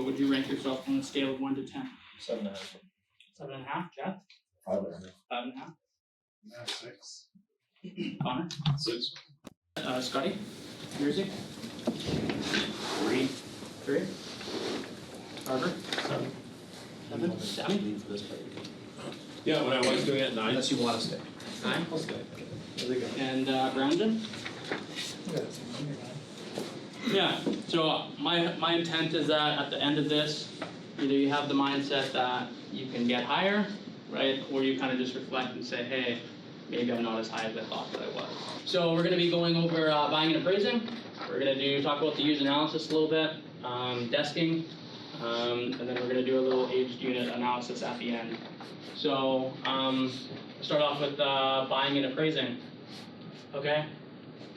would you rank yourself on a scale of 1 to 10? 7.5. 7.5, Jeff? 5.5. 5.5. Yeah, 6. Connor? 6. Scotty? Jersey? 3. 3. Carver? 7. Sammy? Yeah, when I was doing it at 9. Unless you want to stay. 9. I'll stay. Really good. And Brandon? Yeah, so my intent is that at the end of this, either you have the mindset that you can get higher, right? Or you kind of just reflect and say, hey, maybe I'm not as high as I thought that I was. So we're gonna be going over buying and appraising. We're gonna talk about the use analysis a little bit, desking, and then we're gonna do a little aged unit analysis at the end. So start off with buying and appraising, okay?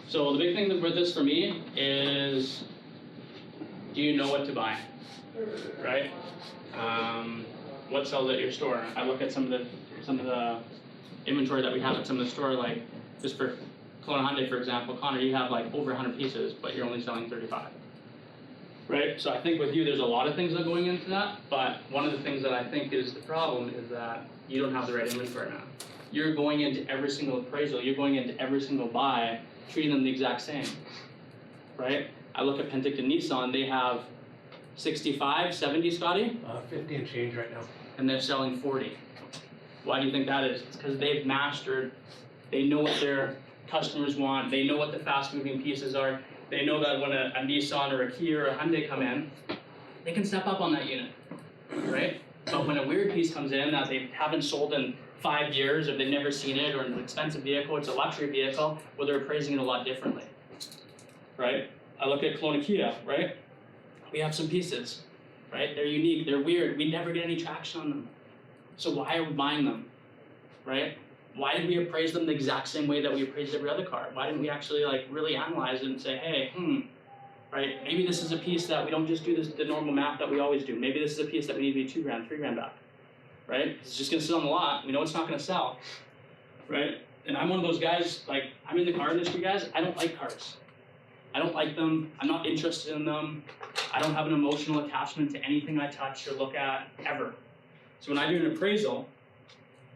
So the big thing with this for me is, do you know what to buy, right? What sells at your store? I look at some of the inventory that we have at some of the store, like just for Kelowna Hyundai, for example, Connor, you have like over 100 pieces, but you're only selling 35, right? So I think with you, there's a lot of things that are going into that, but one of the things that I think is the problem is that you don't have the right inventory now. You're going into every single appraisal, you're going into every single buy, treating them the exact same, right? I look at Penticton Nissan, they have 65, 70, Scotty? 50 and change right now. And they're selling 40. Why do you think that is? It's because they've mastered, they know what their customers want, they know what the fast moving pieces are, they know that when a Nissan or a Kia or a Hyundai come in, they can step up on that unit, right? But when a weird piece comes in that they haven't sold in 5 years, or they've never seen it, or an expensive vehicle, it's a luxury vehicle, well, they're appraising it a lot differently, right? I look at Kelowna Kia, right? We have some pieces, right? They're unique, they're weird, we never get any traction on them. So why are we buying them, right? Why did we appraise them the exact same way that we appraised every other car? Why didn't we actually like really analyze it and say, hey, right? Maybe this is a piece that we don't just do the normal math that we always do. Maybe this is a piece that we need to be $2,000, $3,000 back. Right? It's just gonna sit on the lot. We know it's not gonna sell, right? And I'm one of those guys, like, I'm in the car industry, guys. I don't like cars. I don't like them. I'm not interested in them. I don't have an emotional attachment to anything I touch or look at, ever. So when I do an appraisal,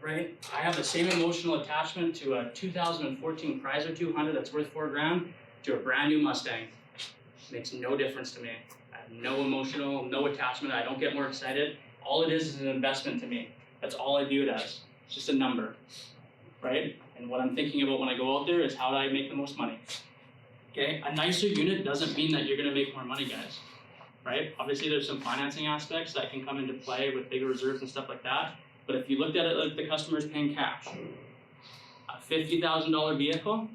right, I have the same emotional attachment to a 2014 Chrysler 200 that's worth $4,000 to a brand new Mustang. Makes no difference to me. I have no attachment. I don't get more excited. All it is an investment to me. That's all I view it as. It's just a number, right? And what I'm thinking about when I go out there is how do I make the most money? Okay, a nicer unit doesn't mean that you're gonna make more money, guys, right? Obviously there's some financing aspects that can come into play with bigger reserves and stuff like that. But if you looked at it like the customer's paying cash, a $50,000 vehicle,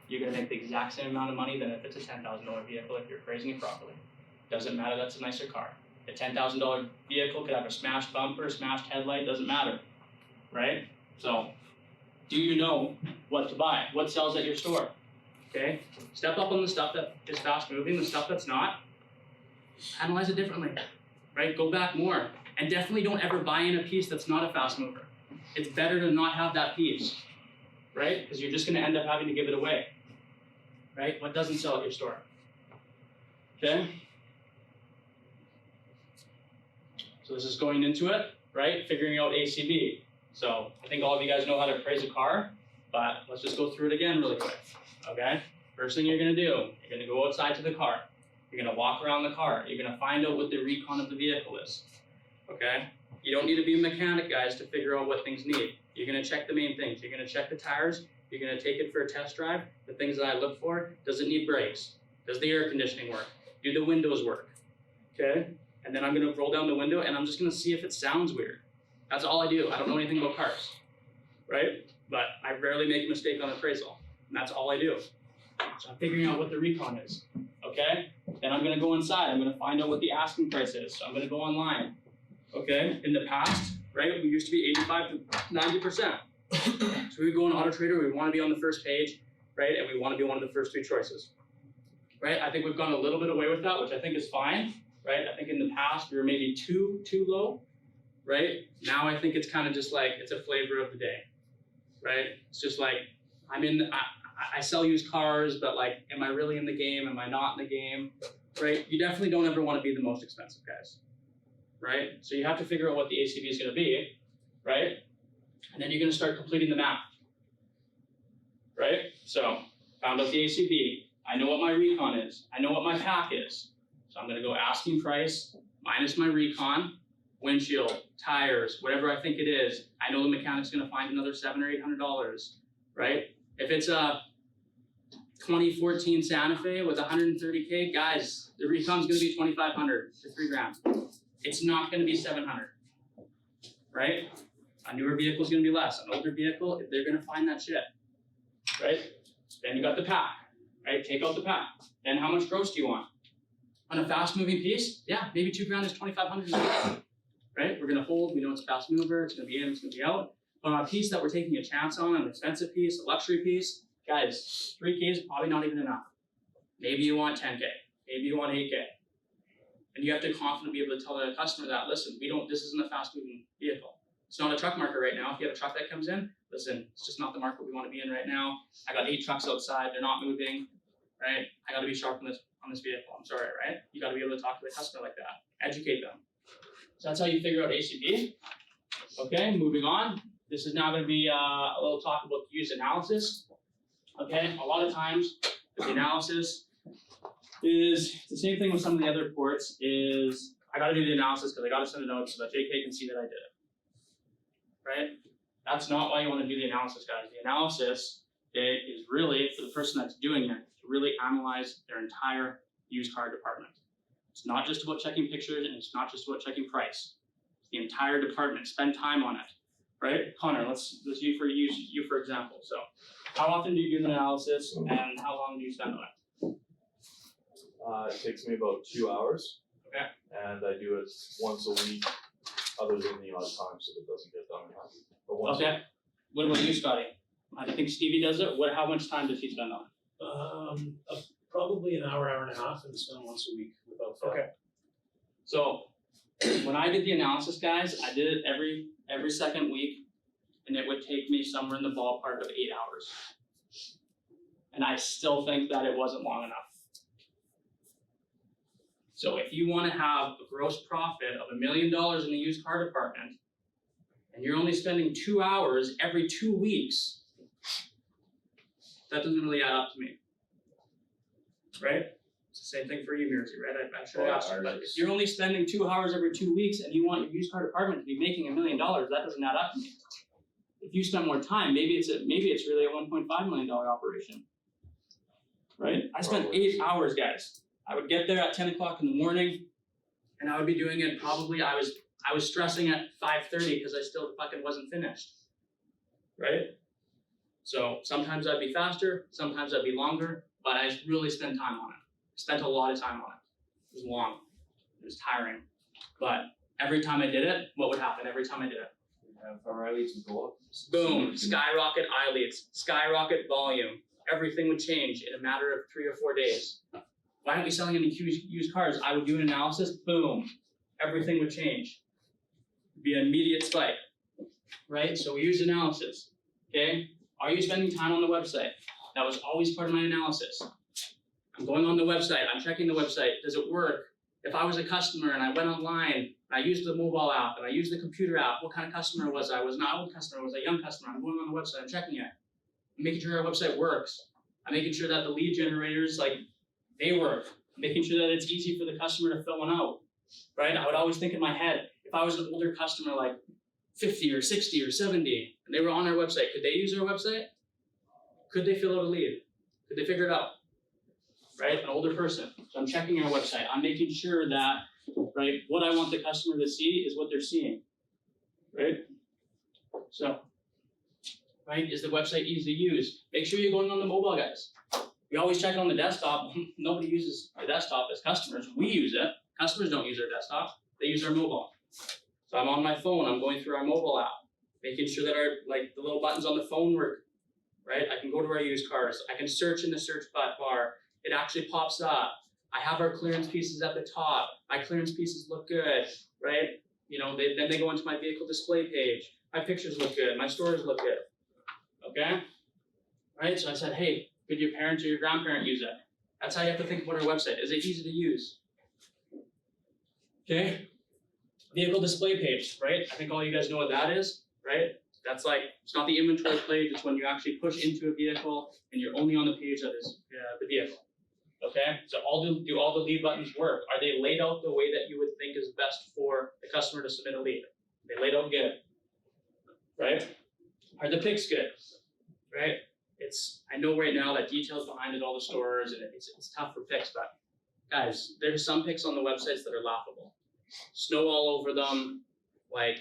you're gonna make the exact same amount of money than if it's a $10,000 vehicle if you're appraising it properly. Doesn't matter, that's a nicer car. A $10,000 vehicle could have a smashed bumper, smashed headlight, doesn't matter, right? So, do you know what to buy? What sells at your store, okay? Step up on the stuff that is fast moving, the stuff that's not, analyze it differently, right? Go back more, and definitely don't ever buy in a piece that's not a fast mover. It's better to not have that piece, right? Because you're just gonna end up having to give it away, right? What doesn't sell at your store, okay? So this is going into it, right? Figuring out ACV. So I think all of you guys know how to appraise a car, but let's just go through it again really quick, okay? First thing you're gonna do, you're gonna go outside to the car. You're gonna walk around the car. You're gonna find out what the recon of the vehicle is, okay? You don't need to be a mechanic, guys, to figure out what things need. You're gonna check the main things. You're gonna check the tires. You're gonna take it for a test drive. The things that I look for, does it need brakes? Does the air conditioning work? Do the windows work, okay? And then I'm gonna roll down the window and I'm just gonna see if it sounds weird. That's all I do. I don't know anything about cars, right? But I rarely make a mistake on appraisal, and that's all I do. So I'm figuring out what the recon is, okay? Then I'm gonna go inside. I'm gonna find out what the asking price is. So I'm gonna go online, okay? In the past, right, we used to be 85 to 90%. So we would go on Auto Trader, we wanna be on the first page, right? And we wanna be one of the first 3 choices, right? I think we've gone a little bit away with that, which I think is fine, right? I think in the past we were maybe too low, right? Now I think it's kind of just like, it's a flavor of the day, right? It's just like, I sell used cars, but like, am I really in the game? Am I not in the game? right? You definitely don't ever want to be the most expensive guys, right? So you have to figure out what the ACV is going to be, right? And then you're going to start completing the math, right? So found out the ACV. I know what my recon is. I know what my pack is. So I'm going to go asking price minus my recon, windshield, tires, whatever I think it is. I know the mechanic's going to find another $700 or $800, right? If it's a 2014 Santa Fe with 130K, guys, the recon's going to be $2,500 to $3,000. It's not going to be $700, right? A newer vehicle is going to be less. An older vehicle, they're going to find that shit, right? Then you got the pack, right? Take out the pack. Then how much gross do you want? On a fast moving piece, yeah, maybe $2,000 is $2,500, right? We're going to hold, we know it's a fast mover, it's going to be in, it's going to be out. But on a piece that we're taking a chance on, an expensive piece, a luxury piece, guys, 3K is probably not even enough. Maybe you want 10K, maybe you want 8K. And you have to confidently be able to tell the customer that, listen, this isn't a fast moving vehicle. It's not a truck market right now. If you have a truck that comes in, listen, it's just not the market we want to be in right now. I got 8 trucks outside, they're not moving, right? I got to be sharp on this vehicle, I'm sorry, right? You got to be able to talk to the customer like that, educate them. So that's how you figure out ACV. Okay, moving on. This is now going to be a little talk about use analysis. Okay, a lot of times the analysis is the same thing with some of the other ports is I got to do the analysis because I got to send a note so that JK can see that I did it, right? That's not why you want to do the analysis, guys. The analysis is really for the person that's doing it to really analyze their entire used car department. It's not just about checking pictures and it's not just about checking price. It's the entire department. Spend time on it, right? Connor, let's use you for example. So, how often do you do an analysis and how long do you spend on it? It takes me about 2 hours. Okay. And I do it once a week, other than the odd time, so it doesn't get done. But once a Okay. What about you, Scotty? I think Stevie does it. How much time does he spend on it? Probably an hour, hour and a half, and spend once a week without fail. Okay. So when I did the analysis, guys, I did it every second week, and it would take me somewhere in the ballpark of 8 hours. And I still think that it wasn't long enough. So if you want to have a gross profit of $1 million in the used car department, and you're only spending 2 hours every 2 weeks, that doesn't really add up to me. Right? It's the same thing for you, Mirzi, right? I should have asked you, but if you're only spending 2 hours every 2 weeks and you want your used car department to be making $1 million, that doesn't add up to me. If you spend more time, maybe it's really a $1.5 million operation. Right? I spent 8 hours, guys. I would get there at 10 o'clock in the morning, and I would be doing it probably, I was stressing at 5:30 because I still fucking wasn't finished. Right? So sometimes I'd be faster, sometimes I'd be longer, but I really spent time on it. Spent a lot of time on it. It was long. It was tiring. But every time I did it, what would happen every time I did it? have our leads would go up. Boom, skyrocket eye leads, skyrocket volume. Everything would change in a matter of 3 or 4 days. Why aren't we selling any used cars? I would do an analysis, boom, everything would change. It'd be an immediate spike, right? So we use analysis, okay? Are you spending time on the website? That was always part of my analysis. I'm going on the website, I'm checking the website, does it work? If I was a customer and I went online, and I used the mobile app, and I used the computer app, what kind of customer was I? Was not an old customer, was I a young customer? I'm going on the website, I'm checking it. I'm making sure our website works. I'm making sure that the lead generators, they work. I'm making sure that it's easy for the customer to fill one out, right? I would always think in my head, if I was an older customer, like 50 or 60 or 70, and they were on our website, could they use our website? Could they fill out a lead? Could they figure it out? Right, an older person. So I'm checking our website. I'm making sure that, right, what I want the customer to see is what they're seeing, right? So, right, is the website easy to use? Make sure you're going on the mobile, guys. We always check it on the desktop. Nobody uses the desktop as customers. We use it. Customers don't use our desktop. They use our mobile. So I'm on my phone. I'm going through our mobile app, making sure that the little buttons on the phone work, right? I can go to our used cars. I can search in the search bar. It actually pops up. I have our clearance pieces at the top. My clearance pieces look good, right? You know, then they go into my vehicle display page. My pictures look good. My stores look good. Okay? Right? So I said, hey, could your parent or your grandparent use it? That's how you have to think about our website. Is it easy to use? Okay. Vehicle display page, right? I think all you guys know what that is, right? That's like, it's not the inventory page, it's when you actually push into a vehicle and you're only on the page that is the vehicle. Okay, so do all the lead buttons work? Are they laid out the way that you would think is best for the customer to submit a lead? They laid out good, right? Are the pics good, right? I know right now that details behind it, all the stores, and it's tough for pics, but guys, there's some pics on the websites that are laughable. Snow all over them, like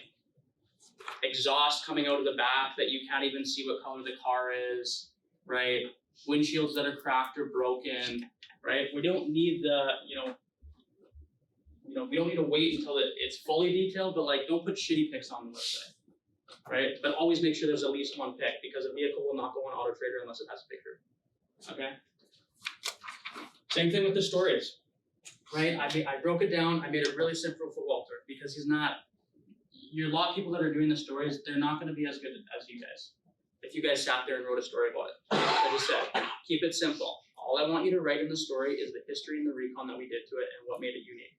exhaust coming out of the back that you can't even see what color the car is, right? Windshields that are cracked or broken, right? We don't need we don't need to wait until it's fully detailed, but like don't put shitty pics on the website, right? But always make sure there's at least one pic because a vehicle will not go on Auto Trader unless it has a picture, okay? Same thing with the stories, right? I broke it down, I made it really simple for Walter because a lot of people that are doing the stories, they're not gonna be as good as you guys. If you guys sat there and wrote a story about it. I just said, keep it simple. All I want you to write in the story is the history and the recon that we did to it and what made it unique,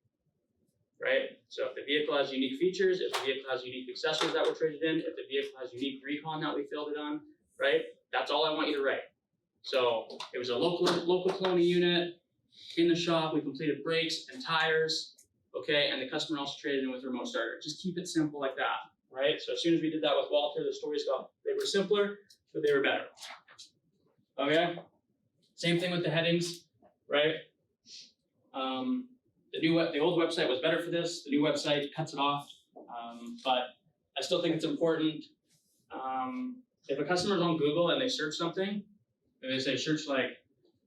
right? So if the vehicle has unique features, if the vehicle has unique accessories that were traded in, if the vehicle has unique recon that we filled it on, right? That's all I want you to write. So it was a local Kelowna unit in the shop. We completed brakes and tires, okay? And the customer also traded in with a remote starter. Just keep it simple like that. Right? So as soon as we did that with Walter, the stories they were simpler, but they were better. Okay? Same thing with the headings, right? The old website was better for this. The new website cuts it off. But I still think it's important. If a customer's on Google and they search something, and they say search like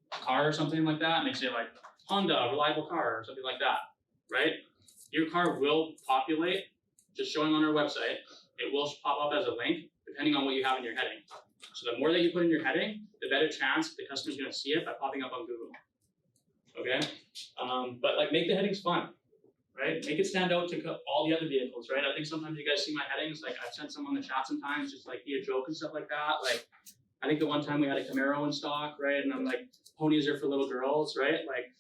car or something like that, and they say like Honda, reliable car, or something like that, right? Your car will populate just showing on our website. It will pop up as a link depending on what you have in your heading. So the more that you put in your heading, the better chance the customer's gonna see it by popping up on Google. Okay? But like make the headings fun, right? Make it stand out to all the other vehicles, right? I think sometimes you guys see my headings, like I've sent some on the chat sometimes, just like be a joke and stuff like that. Like I think the one time we had a Camaro in stock, right? And I'm like, ponies are for little girls, right? Like,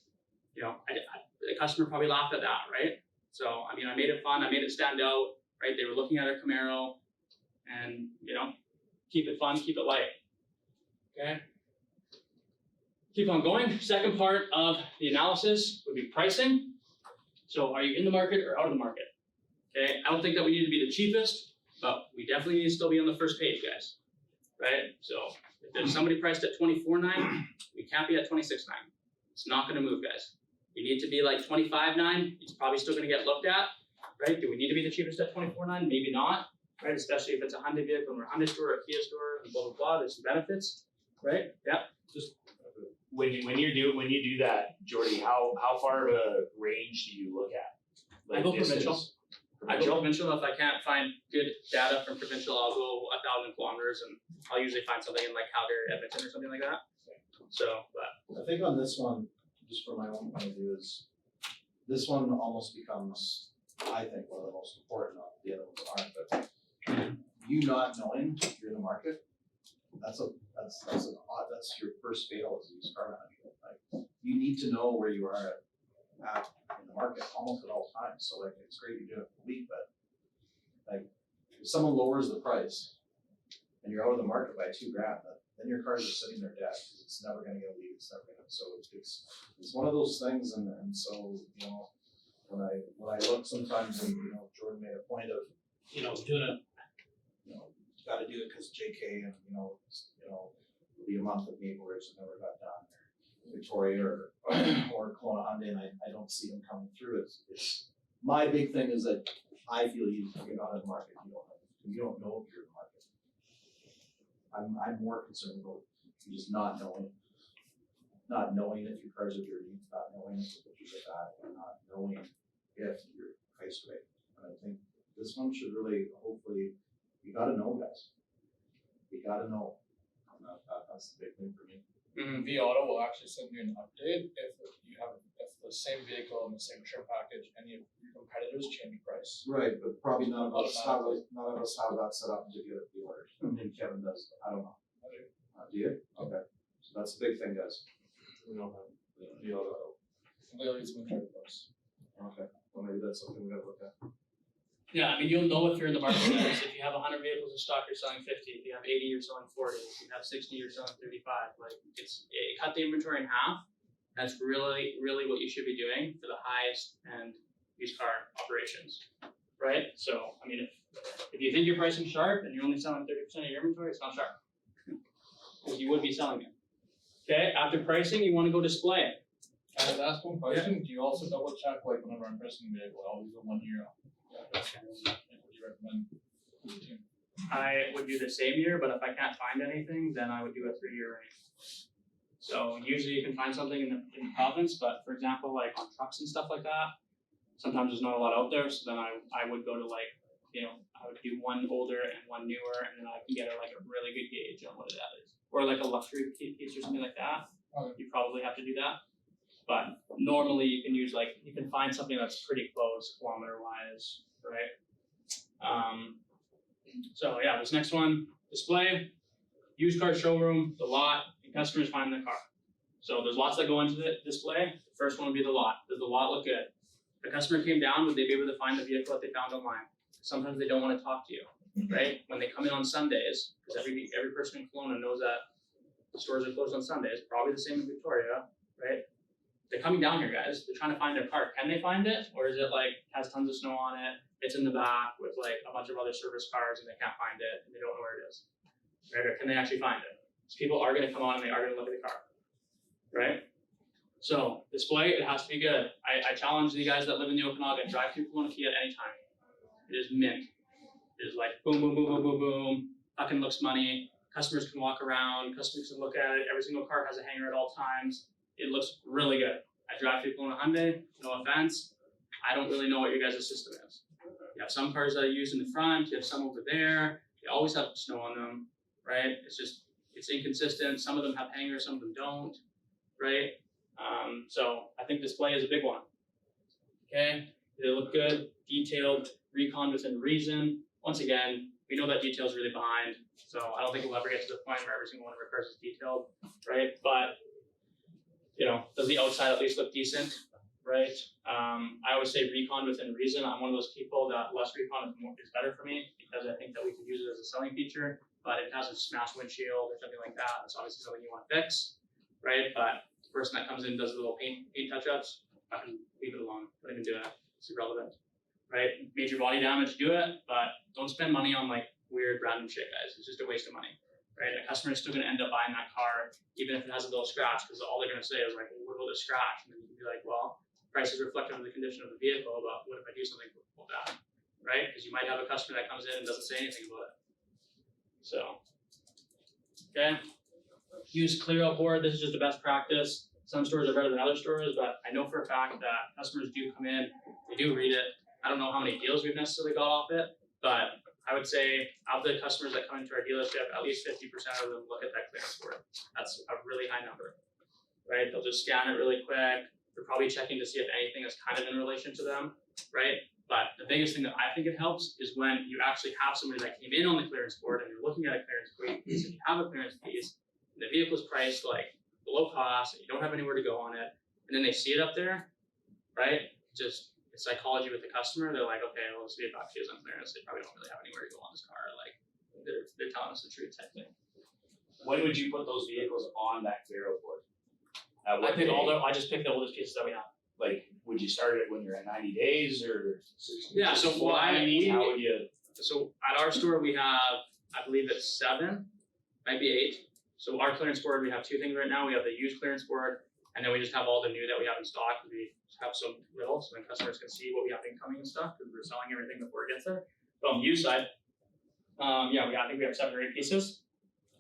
the customer probably laughed at that, right? So, I mean, I made it fun, I made it stand out, right? They were looking at our Camaro and, keep it fun, keep it light, okay? Keep on going. Second part of the analysis would be pricing. So are you in the market or out of the market? Okay, I don't think that we need to be the cheapest, but we definitely need to still be on the first page, guys, right? So if there's somebody priced at $24.9, we can't be at $26.9. It's not gonna move, guys. We need to be like $25.9, it's probably still gonna get looked at, right? Do we need to be the cheapest at $24.9? Maybe not, right? Especially if it's a Hyundai vehicle and we're a Hyundai store or a Kia store and blah, blah, blah, there's some benefits, right? Yeah. When you do that, Jordy, how far of a range do you look at? I go distance? provincial. I go provincial. If I can't find good data from provincial, I'll go 1,000 kilometers and I'll usually find something in like Calgary, Edmonton or something like that. So, but I think on this one, just from my own point of view, is this one almost becomes, I think, one of the most important. The other ones aren't, but you not knowing you're in the market, that's your first fail as a used car manager. Like you need to know where you are at in the market almost at all times. So like it's great you're doing it for a week, but like if someone lowers the price and you're out of the market by $2,000, then your cars are sitting there dead because it's never going to get a lead. It's never going to. So it's one of those things, and so when I look sometimes, and Jordan made a point of doing it. Got to do it because JK and it'll be a month of Maple Ridge that never got done, or Victoria or Kelowna Hyundai, and I don't see them coming through. It's my big thing is that I feel you're not in the market. You don't know if you're in the market. I'm more concerned about you just not knowing if your cars are dirty, not knowing if the pictures are bad, and not knowing if you're priced right. And I think this one should really, hopefully, you gotta know, guys. You gotta know. And that's the big thing for me. V-Auto will actually send you an update if the same vehicle and the same trim package, any of your competitors change price. Right, but probably none of us have that set up to get it ordered. I mean, Kevin does, but I don't know. Do you? Okay. So that's the big thing, guys. We don't have. Be able to, They'll use inventory reports. okay, well, maybe that's something we gotta look at. Yeah, I mean, you'll know if you're in the market, guys. If you have 100 vehicles in stock, you're selling 50. If you have 80, you're selling 40. If you have 60, you're selling 35. Like, cut the inventory in half. That's really what you should be doing for the highest end used car operations, right? So, I mean, if you think your pricing sharp and you're only selling 30% of your inventory, it's not sharp. Because you would be selling it. Okay, after pricing, you want to go display. Can I just ask one question? Do you also double check, like, whenever I'm pricing a vehicle, I always do 1 year? What would you recommend to the team? I would do the same year, but if I can't find anything, then I would do a 3-year range. So usually you can find something in the province, but for example, like on trucks and stuff like that, sometimes there's not a lot out there, so then I would go to like, I would do one older and one newer, and then I can get a really good gauge on what that is. Or like a luxury piece or something like that, Okay. you probably have to do that. But normally you can use you can find something that's pretty close kilometer wise, right? So yeah, this next one, display, used car showroom, the lot, and customers find the car. So there's lots that go into the display. The first one would be the lot. Does the lot look good? If the customer came down, would they be able to find the vehicle that they found online? Sometimes they don't want to talk to you, right? When they come in on Sundays, because every person in Kelowna knows that the stores are closed on Sundays, probably the same in Victoria, right? They're coming down here, guys. They're trying to find their car. Can they find it? Or is it has tons of snow on it? It's in the back with a bunch of other service cars and they can't find it and they don't know where it is. Right? Or can they actually find it? So people are going to come on and they are going to look at the car. Right? So display, it has to be good. I challenge the guys that live in the Okanagan, drive through Kelowna Kia at any time. It is mint. It is boom, boom, boom, boom, boom, boom. Fucking looks money. Customers can walk around. Customers can look at it. Every single car has a hanger at all times. It looks really good. I drive through Kelowna Hyundai, no offense. I don't really know what your guys' system is. You have some cars that are used in the front, you have some over there. They always have snow on them, right? It's inconsistent. Some of them have hangers, some of them don't, right? So I think display is a big one. Okay, they look good, detailed, recon within reason. Once again, we know that detail is really behind, so I don't think we'll ever get to the point where every single one of our cars is detailed, right? But does the outside at least look decent, right? I always say recon within reason. I'm one of those people that less recon is better for me because I think that we can use it as a selling feature, but it has a smashed windshield or something like that. It's obviously something you want to fix, right? But the person that comes in and does a little paint touch-ups, I can leave it alone. Don't even do it. It's irrelevant, right? Major body damage, do it, but don't spend money on weird random shit, guys. It's just a waste of money. Right, a customer is still going to end up buying that car, even if it has a little scratch, because all they're going to say is well, what about the scratch? And then you can be like, well, price is reflective of the condition of the vehicle, but what if I do something about that? Right? Because you might have a customer that comes in and doesn't say anything about it. So, okay. Use ClearOut board. This is just the best practice. Some stores are better than other stores, but I know for a fact that customers do come in, they do read it. I don't know how many deals we've necessarily got off it, but I would say of the customers that come into our dealership, at least 50% of them look at that clearance board. That's a really high number, right? They'll just scan it really quick. They're probably checking to see if anything is kind of in relation to them, right? But the biggest thing that I think it helps is when you actually have somebody that came in on the clearance board and you're looking at a clearance piece and you have a clearance piece, and the vehicle's priced below cost and you don't have anywhere to go on it, and then they see it up there, right? It's psychology with the customer. They're like, okay, well, this vehicle actually is on clearance. They probably don't really have anywhere to go on this car. They're telling us the truth type thing. When would you put those vehicles on that ClearOut board? I just pick the oldest pieces that we have. Would you start it when you're at 90 days or? Yeah, so how would you? So at our store we have, I believe it's 7, might be 8. So our clearance board, we have 2 things right now. We have the used clearance board, and then we just have all the new that we have in stock. We have some little, so then customers can see what we have incoming and stuff, because we're selling everything before it gets there. But on the used side, I think we have 7 or 8 pieces,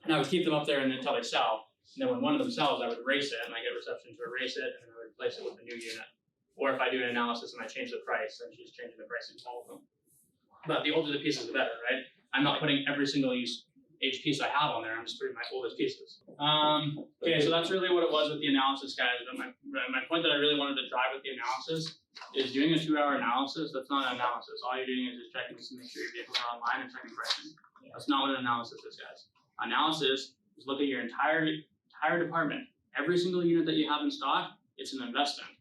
and I would keep them up there until they sell. And then when one of them sells, I would erase it, and I get reception to erase it, and then I would replace it with a new unit. Or if I do an analysis and I change the price, then she's changing the pricing to all of them. But the older the pieces, the better, right? I'm not putting every single age piece I have on there. I'm just putting my oldest pieces. Okay, so that's really what it was with the analysis, guys. But my point that I really wanted to drive with the analysis is doing a 2-hour analysis. That's not an analysis. All you're doing is just checking to make sure your vehicles are online and checking pricing. That's not what an analysis is, guys. Analysis is look at your entire department, every single unit that you have in stock, it's an investment,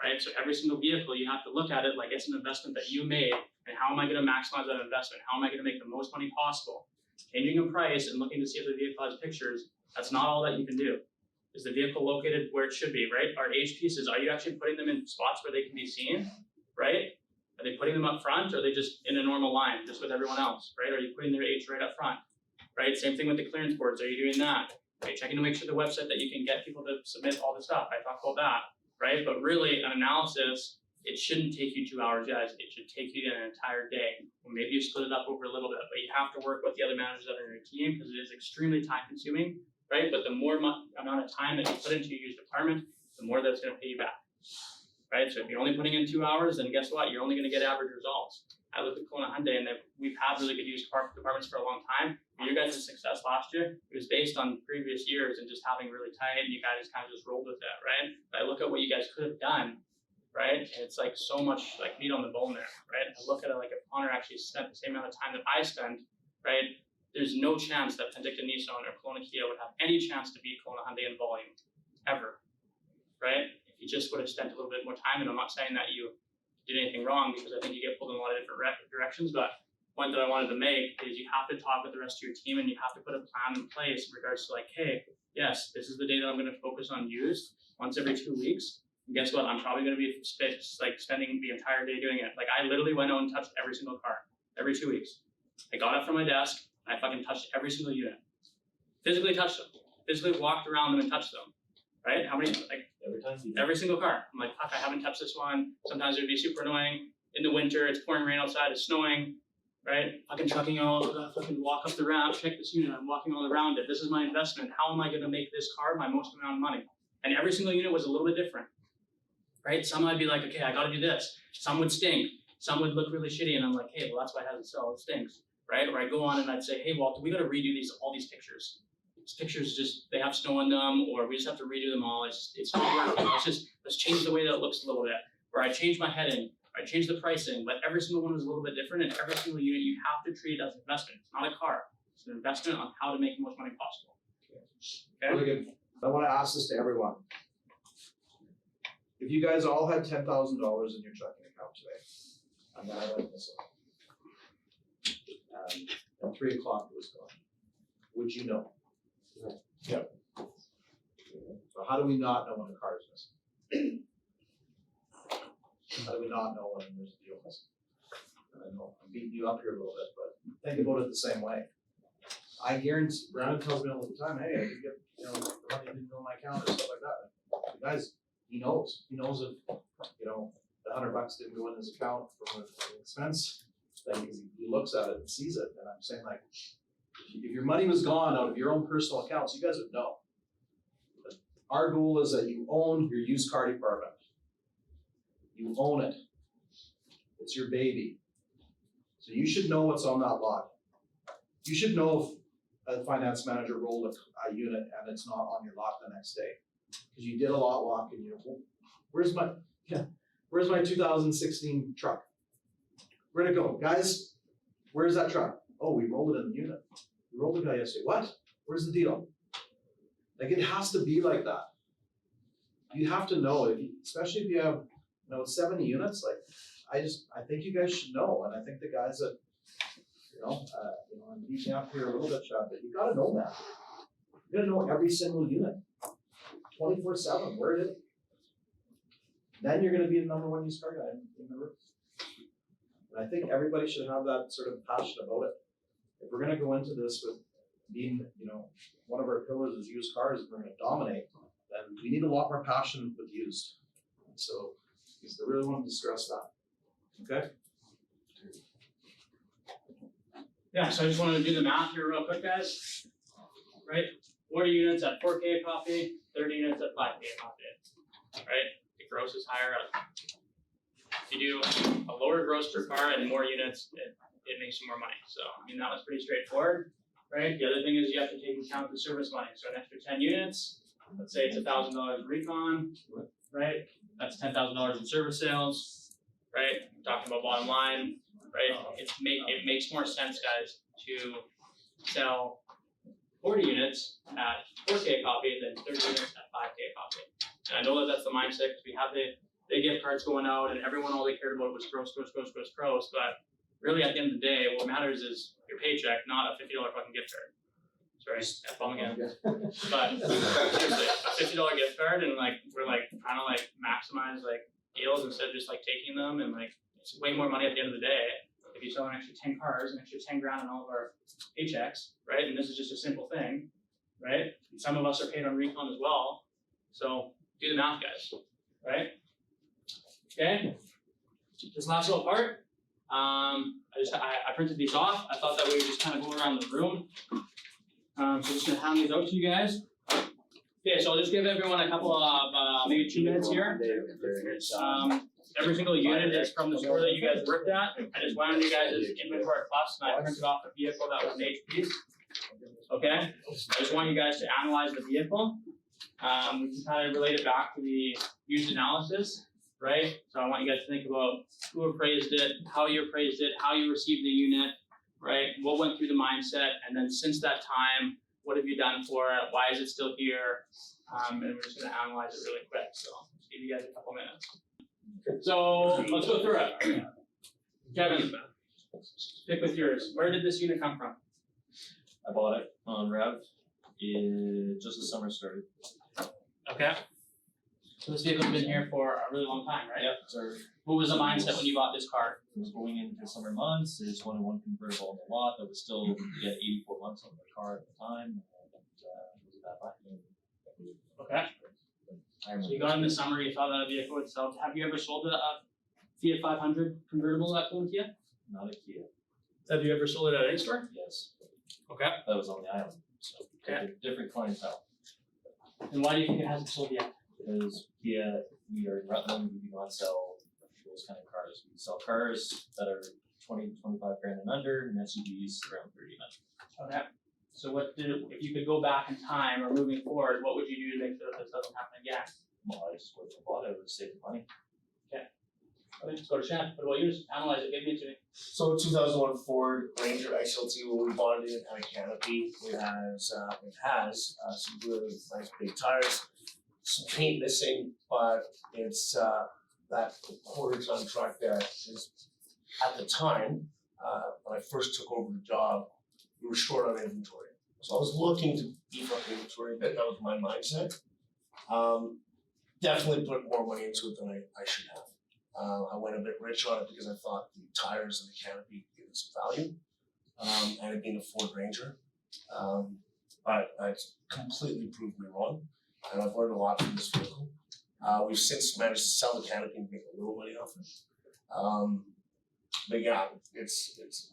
right? So every single vehicle, you have to look at it like it's an investment that you made, and how am I gonna maximize that investment? How am I gonna make the most money possible? Changing a price and looking to see if the vehicle has pictures, that's not all that you can do. Is the vehicle located where it should be, right? Our age pieces, are you actually putting them in spots where they can be seen, right? Are they putting them up front, or are they just in a normal line, just with everyone else, right? Are you putting their age right up front, right? Same thing with the clearance boards, are you doing that? Are you checking to make sure the website that you can get people to submit all the stuff? I talked about that, right? But really, an analysis, it shouldn't take you 2 hours, guys. It should take you an entire day. Or maybe you split it up over a little bit, but you have to work with the other managers that are in your team, because it is extremely time consuming, right? But the more amount of time that you put into your used department, the more that's gonna pay you back, right? So if you're only putting in 2 hours, then guess what? You're only gonna get average results. I looked at Kelowna Hyundai, and we've had really good used departments for a long time. But your guys' success last year, it was based on previous years and just having really tight, and you guys kind of just rolled with it, right? But I look at what you guys could have done, right? And it's like so much like meat on the bone there, right? I look at it like if Connor actually spent the same amount of time that I spent, right? There's no chance that Penticton Nissan or Kelowna Kia would have any chance to beat Kelowna Hyundai in volume, ever, right? If you just would have spent a little bit more time, and I'm not saying that you did anything wrong, because I think you get pulled in a lot of different directions, but the point that I wanted to make is you have to talk with the rest of your team, and you have to put a plan in place in regards to like, hey, yes, this is the day that I'm gonna focus on used once every 2 weeks. And guess what? I'm probably gonna be spending the entire day doing it. Like I literally went out and touched every single car every 2 weeks. I got up from my desk, and I fucking touched every single unit. Physically touched them. Physically walked around them and touched them. Right? How many, like, Every time you. every single car. I'm like, fuck, I haven't touched this one. Sometimes it would be super annoying. In the winter, it's pouring rain outside, it's snowing, right? Fucking trucking all, fucking walk up the ramp, check this unit, I'm walking all around it. This is my investment. How am I gonna make this car my most amount of money? And every single unit was a little bit different, right? Some I'd be like, okay, I gotta do this. Some would stink. Some would look really shitty, and I'm like, hey, well, that's why it hasn't sold, it stinks, right? Or I go on and I'd say, hey, Walter, we gotta redo all these pictures. These pictures just, they have snow on them, or we just have to redo them all. It's not working. Let's change the way that it looks a little bit. Or I change my heading, or I change the pricing, but every single one is a little bit different, and every single unit you have to treat as an investment. It's not a car. It's an investment on how to make the most money possible. Okay? Really good. I wanna ask this to everyone. If you guys all had $10,000 in your checking account today, and then I went this way, and at 3 o'clock it was gone, would you know? Yep. So how do we not know when a car is missing? How do we not know when there's a deal missing? And I know I'm beating you up here a little bit, but think about it the same way. I guarantee, Brandon tells me all the time, hey, I didn't get, the money didn't go in my account or stuff like that. The guys, he knows if, the $100 didn't go in his account from an expense, then he looks at it and sees it, and I'm saying like, if your money was gone out of your own personal accounts, you guys would know. But our goal is that you own your used car department. You own it. It's your baby. So you should know what's on that lot. You should know if a finance manager rolled a unit and it's not on your lot the next day. Because you did a lot walk and where's my 2016 truck? Where'd it go? Guys, where's that truck? Oh, we rolled it in the unit. We rolled the guy yesterday. What? Where's the deal? Like it has to be like that. You have to know, especially if you have 70 units. Like I think you guys should know, and I think the guys that I'm beating up here a little bit, Chad, but you gotta know that. You gotta know every single unit, 24/7. Where it is. Then you're gonna be the #1 used car guy in the room. And I think everybody should have that sort of passion about it. If we're gonna go into this with being, one of our pillars is used cars, and we're gonna dominate, then we need a lot more passion with used. And so, I really wanted to stress that. Okay? Yeah, so I just wanted to do the math here real quick, guys. Right? 40 units at 4K a copy, 30 units at 5K a copy. Right? The gross is higher up. If you do a lower gross per car and more units, it makes you more money. So, that was pretty straightforward, right? The other thing is you have to take into account the service money. So an extra 10 units, let's say it's $1,000 recon, right? That's $10,000 in service sales, right? I'm talking about bottom line, right? It makes more sense, guys, to sell 40 units at 4K a copy than 30 units at 5K a copy. And I know that that's the mindset, because we have the gift cards going out, and everyone, all they cared about was gross, but really at the end of the day, what matters is your paycheck, not a $50 fucking gift card. Sorry, F-bomb again. But seriously, a $50 gift card, and like we're like trying to like maximize like deals instead of just like taking them, and like it's way more money at the end of the day if you sell an extra 10 cars, an extra 10 grand on all of our paychecks, right? And this is just a simple thing, right? And some of us are paid on recon as well, so do the math, guys, right? Okay, this last little part, I printed these off. I thought that we would just kind of go around the room. So I'm just gonna hand these out to you guys. Okay, so I'll just give everyone a couple of maybe 2 minutes here. Every single unit is from the store that you guys worked at. I just went on you guys' inventory plus, and I printed off a vehicle that was an HP. Okay, I just want you guys to analyze the vehicle. We can kind of relate it back to the used analysis, right? So I want you guys to think about who appraised it, how you appraised it, how you received the unit, right? What went through the mindset, and then since that time, what have you done for it? Why is it still here? And we're just gonna analyze it really quick. So just give you guys a couple minutes. So let's go through it. Kevin, stick with yours. Where did this unit come from? I bought it on Rev just the summer started. Okay. So this vehicle's been here for a really long time, right? Yep. So What was the mindset when you bought this car? it was going into summer months. There's one convertible on the lot that was still 84 months on the car at the time. And was it that back? Okay. So you got in the summer, you thought that vehicle would sell. Have you ever sold a Fiat 500 convertible at Kia? Not a Kia. Have you ever sold it at any store? Yes. Okay. That was on the island. So Okay. different clientele. And why do you think it hasn't sold yet? Because Kia, we are in Rutland, we do not sell those kind of cars. We sell cars that are 20, 25 grand and under, and SUVs around 30 and under. Okay. So if you could go back in time or moving forward, what would you do to make sure that this doesn't happen again? Well, I just wouldn't have bought it, I would have saved the money. Okay, let's go to Shannon. What about you? Just analyze it. Give me to me. So 2001 Ford Ranger XLT, when we bought it, it had a canopy. It has some really nice big tires, some paint missing, but it's that quarter-ton truck that is, at the time, when I first took over the job, we were short on inventory. So I was looking to beef up inventory a bit. That was my mindset. Definitely put more money into it than I should have. I went a bit rich on it because I thought the tires and the canopy gave it some value, and it being a Ford Ranger. But it's completely proved me wrong, and I've learned a lot from this vehicle. We've since managed to sell the canopy and make a little money off it. But yeah, it's as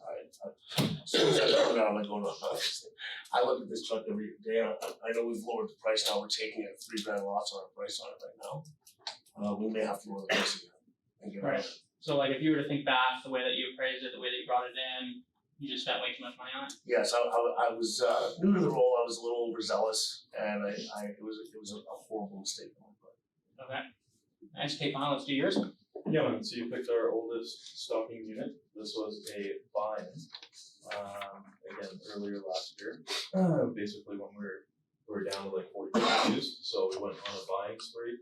soon as I found out, I'm like going on. I look at this truck every day. I know we've lowered the price now. We're taking it at $3 grand loss on our price on it right now. We may have to lower the price again and get Right. it. So like if you were to think back, the way that you appraised it, the way that you brought it in, you just spent way too much money on it. Yes, I was new to the role. I was a little overzealous, and it was a horrible mistake on my part. Okay. Nice. Take on. Let's do yours. Yeah, man, so you picked our oldest stocking unit. This was a buy-in, again, earlier last year. Basically when we were down to like 40 used, so we went on a buying spree.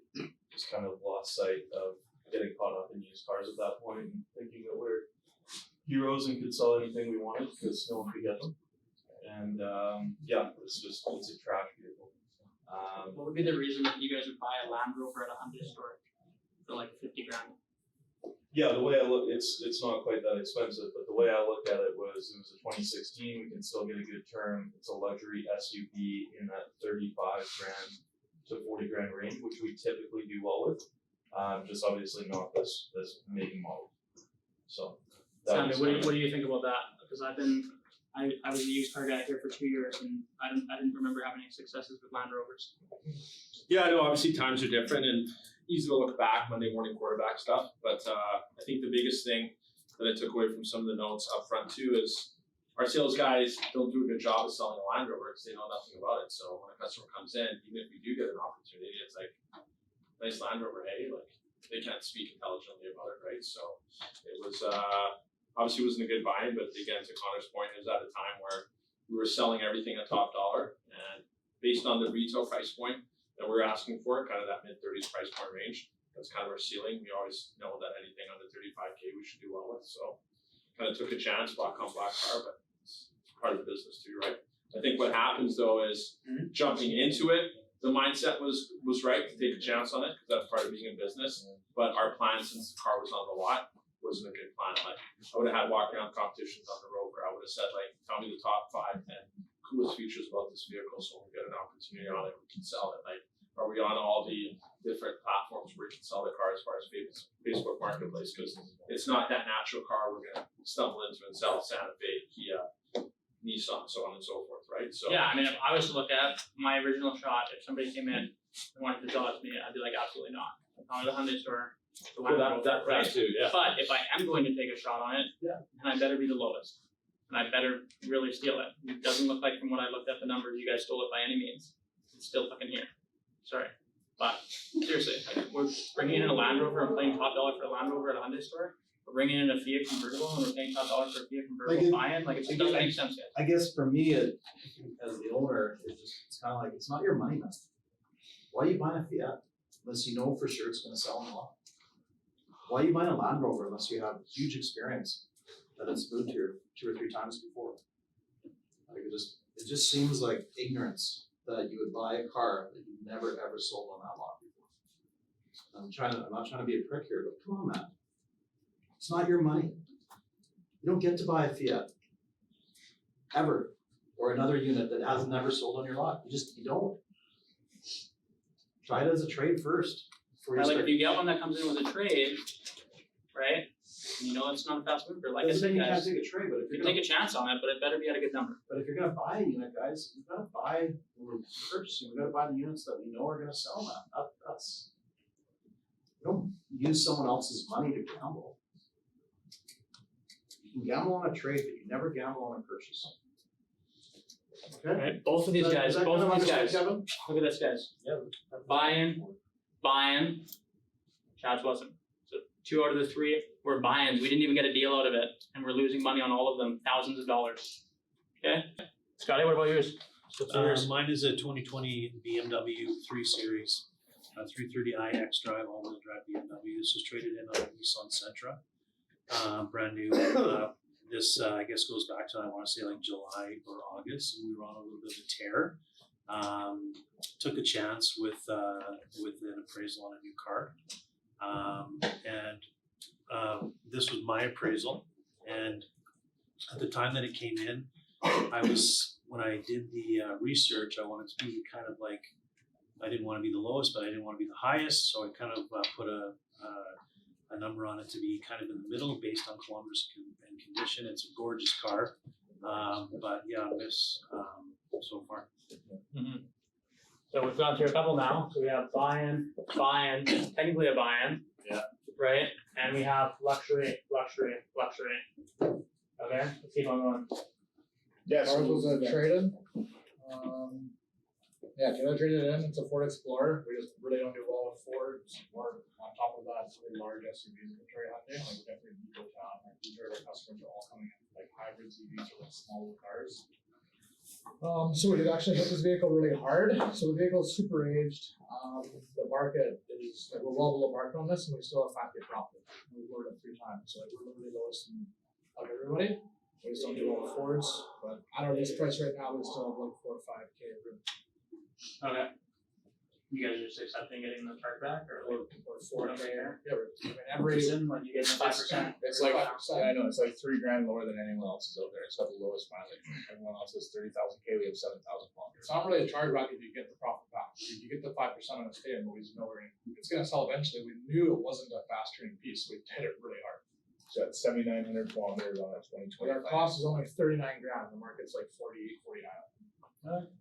Just kind of lost sight of getting caught up in used cars at that point and thinking that we're heroes and could sell anything we wanted because no one could get them. And yeah, it's a trash vehicle. What would be the reason that you guys would buy a Land Rover at a Hyundai store for like 50 grand? Yeah, the way I look, it's not quite that expensive, but the way I look at it was a 2016, we can still get a good term. It's a luxury SUV in that 35 grand to 40 grand range, which we typically do well with. Just obviously not this making model. So Sammy, what do you think about that? Because I was a used car guy here for 2 years, and I didn't remember having any successes with Land Rovers. Yeah, I know obviously times are different and easy to look back, Monday morning quarterback stuff, but I think the biggest thing that I took away from some of the notes up front too is our sales guys don't do a good job of selling a Land Rover because they know nothing about it. So when a customer comes in, even if we do get an opportunity, it's like, nice Land Rover, hey, like they can't speak intelligently about it, right? So it was obviously wasn't a good buy, but again, to Connor's point, it was at a time where we were selling everything at top dollar, and based on the retail price point, that we're asking for, kind of that mid-30s price point range. That's kind of our ceiling. We always know that anything under 35K we should do well with. So kind of took a chance, black on black car, but it's part of the business too, right? I think what happens though is jumping into it, the mindset was right to take a chance on it because that's part of being in business. But our plan since the car was on the lot wasn't a good plan. Like I would have had walking around competitions on the road where I would have said like, tell me the top 5, 10 coolest features about this vehicle so when we get an opportunity on it, we can sell it. Like, are we on all the different platforms where we can sell the car as far as Facebook Marketplace? Because it's not that natural car we're gonna stumble into and sell Santa Fe, Kia, Nissan, so on and so forth, right? So Yeah, I mean, if I was to look at my original shot, if somebody came in and wanted to sell it to me, I'd be like, absolutely not. I'm going to the Hyundai store. The well, Land Rover, right? too, yeah. But if I am going to take a shot on it, then I better be the lowest. And I better really steal it. It doesn't look like from what I looked at the numbers, you guys stole it by any means. It's still fucking here. Sorry. But seriously, like, we're bringing in a Land Rover and paying top dollar for a Land Rover at a Hyundai store. We're bringing in a Fiat convertible and we're paying top dollar for a Fiat convertible buy-in. Like, it just doesn't make sense yet. I guess for me, as the owner, it's kind of like, it's not your money, man. Why are you buying a Fiat unless you know for sure it's gonna sell in a lot? Why are you buying a Land Rover unless you have huge experience that it's moved here 2 or 3 times before? Like it just seems like ignorance that you would buy a car that you never ever sold on that lot before. I'm not trying to be a prick here, but come on, man. It's not your money. You don't get to buy a Fiat ever, or another unit that has never sold on your lot. You don't. Try it as a trade first before you Right, like, start. if you get one that comes in with a trade, right? You know it's not a fast mover. Like I Doesn't said, mean you can't guys, take a trade, but if you you're take gonna, a chance on it, but it better be at a good number. but if you're gonna buy a unit, guys, you gotta buy when we're purchasing. We gotta buy the units that we know are gonna sell. That's you don't use someone else's money to gamble. You can gamble on a trade, but you never gamble on a purchase. Okay. Right? Both of these Does guys, that both kind of these understand, guys. Kevin? Look at this, guys. Buying. Chad's wasn't. So 2 out of the 3 were buy-ins. We didn't even get a deal out of it, and we're losing money on all of them, thousands of dollars. Okay, Scotty, what about yours? What's yours? Mine is a 2020 BMW 3 Series, 330i xDrive all-wheel drive BMW. This was traded in on a Nissan Sentra, brand new. This I guess goes back to I want to say like July or August, and we were on a little bit of a tear. Took a chance with an appraisal on a new car, and this was my appraisal. And at the time that it came in, when I did the research, I wanted to be kind of like, I didn't want to be the lowest, but I didn't want to be the highest. So I kind of put a number on it to be kind of in the middle based on kilometers and condition. It's a gorgeous car, but yeah, miss so far. Mm-hmm. So we've gone through a couple now. So we have buy-in, technically a buy-in. Yeah. Right? And we have luxury. Okay, let's keep on going. Yes. Ours was a trade-in. Yeah, Taylor traded it in. It's a Ford Explorer. We just really don't do well with Fords. Or on top of that, it's really large SUVs with very Hyundai. Like definitely Eco Town. Like these are our customers are all coming in like hybrid EVs or like small little cars. So we did actually hit this vehicle really hard. So the vehicle is super aged. The market is like we're well below market on this, and we still have factory profit. We've lowered it 3 times, so like we're literally lowest in of everybody. We just don't do well with Fords, but I don't know this price right now. We still have like 4 or 5K room. Okay. You guys are just accepting getting the card back, or Or 4K. Yeah, I mean, every like you get 5%? It's like, I know, it's like $3,000 lower than anyone else is out there. It's got the lowest mileage. Everyone else has 30,000K, we have 7,000 kilometers. It's not really a chargeback if you get the profit back. If you get the 5% on a stay, and we know it's gonna sell eventually. We knew it wasn't a fast turning piece, so we hit it really hard. So that's 7,900 kilometers on a 2020. But our cost is only 39 grand. The market's like 48, 49.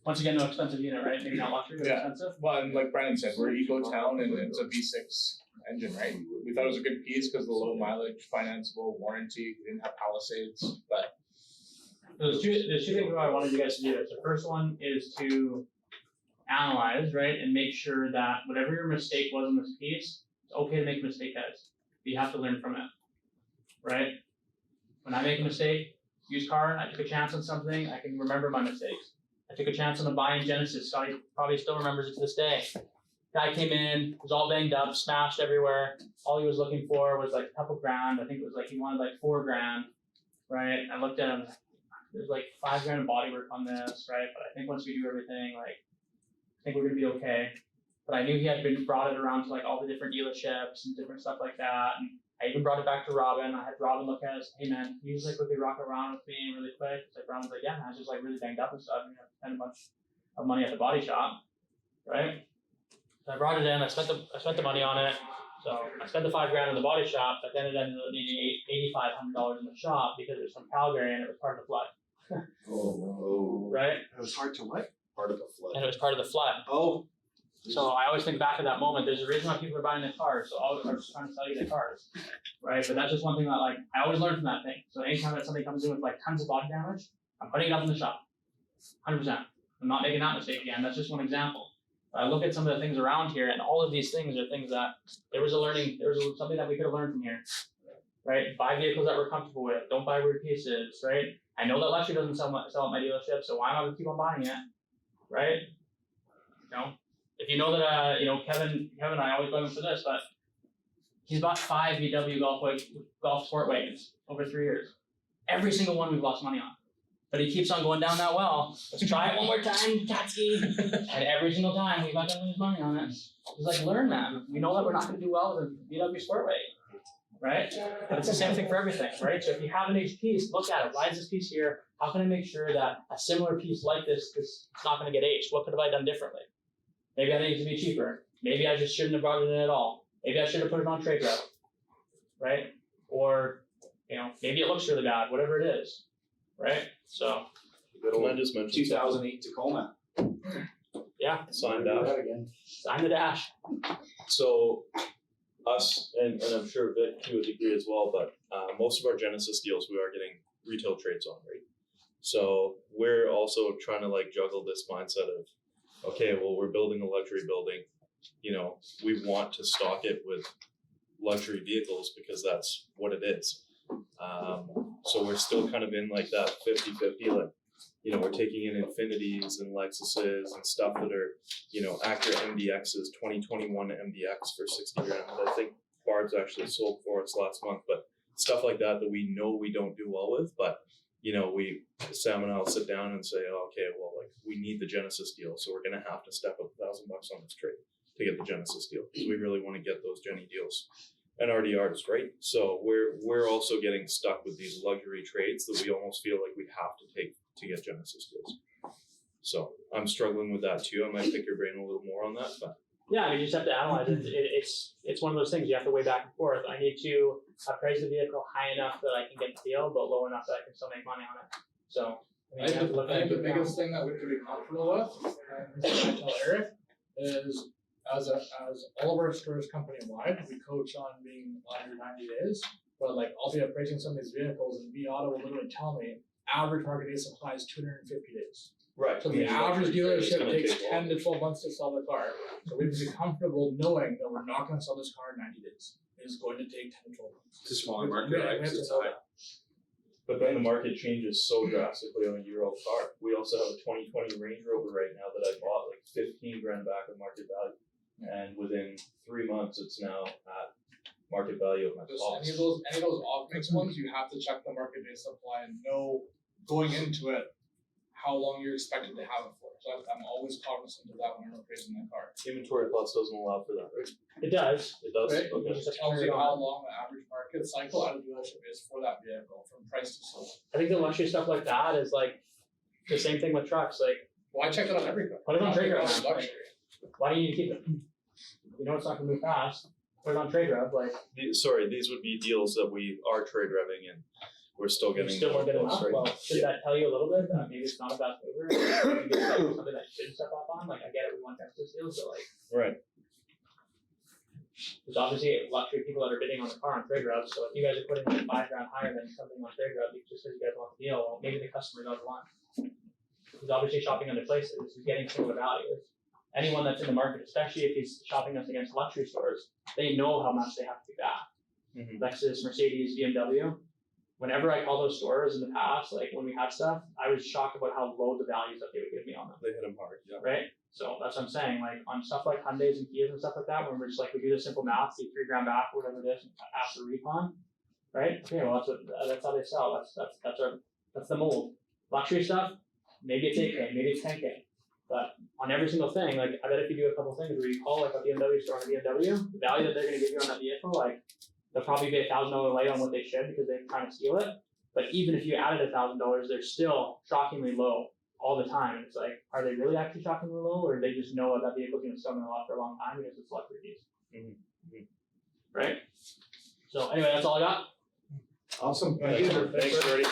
Once again, no expensive unit, right? Maybe not luxury, but Yeah. expensive. Well, and like Brandon said, we're Eco Town and it's a V6 engine, right? We thought it was a good piece because of the low mileage, financeable, warranty. We didn't have Palisades, but There's two things I wanted you guys to do this. The first one is to analyze, right, and make sure that whatever your mistake was in this piece, it's okay to make a mistake, guys. But you have to learn from it, right? When I make a mistake, used car, I took a chance on something, I can remember my mistakes. I took a chance on a buying Genesis. Scotty probably still remembers it to this day. Guy came in, was all banged up, smashed everywhere. All he was looking for was like a couple grand. I think it was like he wanted like $4,000, right? I looked at him. There's like $5,000 of body work on this, right? But I think once we do everything, like, I think we're gonna be okay. But I knew he had brought it around to like all the different dealerships and different stuff like that. And I even brought it back to Robin. I had Robin look at it. Hey man, can you just like quickly rock around with me really quick? It's like Robin's like, yeah, man, I was just like really banged up and stuff. And you have to spend a bunch of money at the body shop, right? So I brought it in. I spent the money on it. So I spent the $5,000 in the body shop, but then it ended up needing $8,500 in the shop because it was from Calgary and it was part of the flood. Right? It was hard to what? Part of the flood. And it was part of the flood. Oh. So I always think back at that moment, there's a reason why people are buying their cars, so always are just trying to sell you their cars, right? But that's just one thing that like, I always learn from that thing. So anytime that somebody comes in with like tons of body damage, I'm putting it up in the shop, 100%. I'm not making that mistake again, that's just one example. But I look at some of the things around here and all of these things are things that, there was something that we could have learned from here, right? Buy vehicles that we're comfortable with, don't buy weird pieces, right? I know that luxury doesn't sell at my dealership, so why am I gonna keep on buying it, right? You know? If you know that, Kevin, I always blame him for this, but he's bought 5 VW golf sport wagons over 3 years. Every single one we've lost money on. But he keeps on going down that well. Let's try it one more time, Tatsky. And every single time we've not gonna lose money on it. He's like, learn that. We know that we're not gonna do well with a VW sport wagon, right? But it's the same thing for everything, right? So if you have an aged piece, look at it. Why is this piece here? How can I make sure that a similar piece like this is not gonna get aged? What could have I done differently? Maybe I think it to be cheaper. Maybe I just shouldn't have brought it in at all. Maybe I should have put it on trade route, right? Or, maybe it looks really bad, whatever it is, right? So, Can I just mention 2008 Tacoma. yeah, Signed up. sign the dash. So us, and I'm sure Vic to a degree as well, but most of our Genesis deals we are getting retail trades on, right? So we're also trying to like juggle this mindset of, okay, well, we're building a luxury building. We want to stock it with luxury vehicles because that's what it is. So we're still kind of in like that 50-50, like, we're taking in Infinities and Lexuses and stuff that are, Acura MDXs, 2021 MDX for $60,000 that I think Barb's actually sold for us last month, but stuff like that we know we don't do well with, but Sam and I'll sit down and say, oh, okay, well, like we need the Genesis deal, so we're gonna have to step up $1,000 on this trade to get the Genesis deal because we really want to get those Jenny deals and RDRs, right? So we're also getting stuck with these luxury trades that we almost feel like we have to take to get Genesis deals. So I'm struggling with that too. I might pick your brain a little more on that, but Yeah, you just have to analyze it. It's one of those things you have to weigh back and forth. I need to appraise the vehicle high enough that I can get the deal, but low enough that I can still make money on it. So, I think the biggest thing that we could be comfortable with, and this is what I tell Eric, is as all of our stores company wide, we coach on being under 90 days. But like I'll be appraising some of these vehicles and V-Auto will literally tell me average market day supply is 250 days. right. So the average dealership takes 10 to 12 months to sell the car. So we can be comfortable knowing that we're not gonna sell this car in 90 days. It is going to take 10 to 12 months. It's a smaller market, We right? have 'Cause to it's know high. that. But then the market changes so drastically on a year-old car. We also have a 2020 Range Rover right now that I bought like $15,000 back of market value. And within 3 months, it's now at market value of my Just cost. any of those off-mix ones, you have to check the market day supply and know going into it how long you're expected to have it for. So I'm always cognizant of that when I'm appraising my car. Inventory plus doesn't allow for that, right? It does. It does? Right. Okay. Just have It to tells turn you it how on. long the average market cycle at a dealership is for that vehicle from price to sale. I think the luxury stuff like that is like the same thing with trucks. Like, Well, I check that on every car. Put it on Not trigger just now. luxury. why do you need to keep it? You know it's not gonna move fast. Put it on trade rev. Like, Sorry, these would be deals that we are trade revving and we're still you getting. still won't get close, enough. right? Well, should that tell you a little bit that maybe it's not a bad mover? Maybe it's like something that you should step up on. Like, I get it, we want Texas deals, but like, Right. there's obviously luxury people that are bidding on the car on trade rev. So if you guys are putting like $5,000 higher than something on trade rev, just because you guys want the deal, well, maybe the customer doesn't want. He's obviously shopping other places. He's getting similar values. Anyone that's in the market, especially if he's shopping us against luxury stores, they know how much they have to be back. Mhm. Lexus, Mercedes, BMW, whenever I call those stores in the past, like when we had stuff, I was shocked about how low the values that they would give me on them, They hit them hard, yeah. right? So that's what I'm saying, like on stuff like Hyundais and Kias and stuff like that, when we're just like, we do the simple math, see $3,000 back, or whatever it is, after recon, right? Okay, well, that's how they sell, that's the mold. Luxury stuff, maybe it's 8K, maybe it's 10K. But on every single thing, like I bet if you do a couple things where you call like a BMW store on a BMW, the value that they're gonna give you on that vehicle, like they'll probably be $1,000 light on what they should because they're trying to steal it. But even if you added $1,000, they're still shockingly low all the time. And it's like, are they really actually shockingly low, or they just know that vehicle's gonna sell in a lot for a long time because it's luxury piece? Right? So anyway, that's all I got. Awesome. Thank you. Thanks, Jordy.